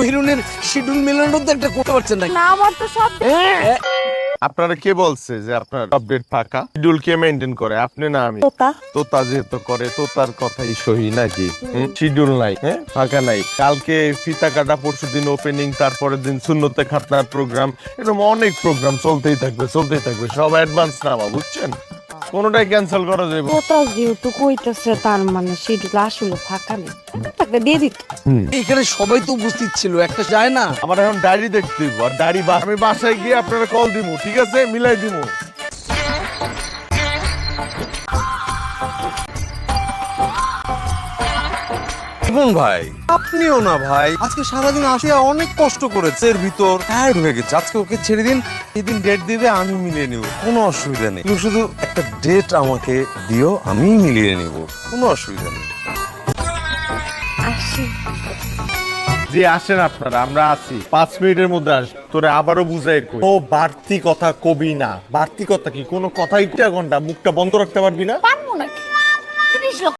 হিরোইনের schedule মেলানো তো একটা করতে পারছেন না। না আমার তো সব আপনারা কে বলছে যে আপনার আপডেট ফাঁকা? শিডিউল কে মেইনটেইন করে, আপনি না আমি? তোতা তোতা যেহেতু করে, তোতার কথাই সহি নাকি? শিডিউল নাই, ফাঁকা নাই। কালকে ফিতা কাটা, পরশুদিন ওপেনিং, তারপরের দিন শূন্যতে খাতনার প্রোগ্রাম, এরকম অনেক প্রোগ্রাম চলতেই থাকবে। সব অ্যাডভান্স নামা, বুঝছেন? কোনোটাই ক্যান্সেল করা যাবে না। তোতা যেহেতু কইতেছে তার মানে শিডিউল আসলে ফাঁকা নেই, তাকে দিয়ে দিত। এখানে সবাই তো উপস্থিত ছিল, একটা যায় না। আমার এখন ডায়েরি দেখতে দিব, আর ডায়েরি আমি বাসায় গিয়ে আপনারা কল দিব, ঠিক আছে? মিলাই দিব। জীবন ভাই, আপনিও না ভাই, আজকে সারাদিন আসিয়া অনেক কষ্ট করেছে, এর ভিতর টায়ার্ড হয়ে গেছে। আজকে ওকে ছেড়ে দিন, যেদিন ডেট দিবে আমি মিলিয়ে নিব, কোনো অসুবিধা নেই। তুমি শুধু একটা ডেট আমাকে দিও, আমি মিলিয়ে নিব, কোনো অসুবিধা নেই। আসি। যে আসেন আপনারা, আমরা আছি, 5 মিনিটের মধ্যে আস। তোরে আবারও বুঝাই কই, ও বাড়তি কথা কবি না। বাড়তি কথা কি? কোনো কথা 1 ঘন্টা মুখটা বন্ধ রাখতে পারবি না? পারবো না 30 লক্ষ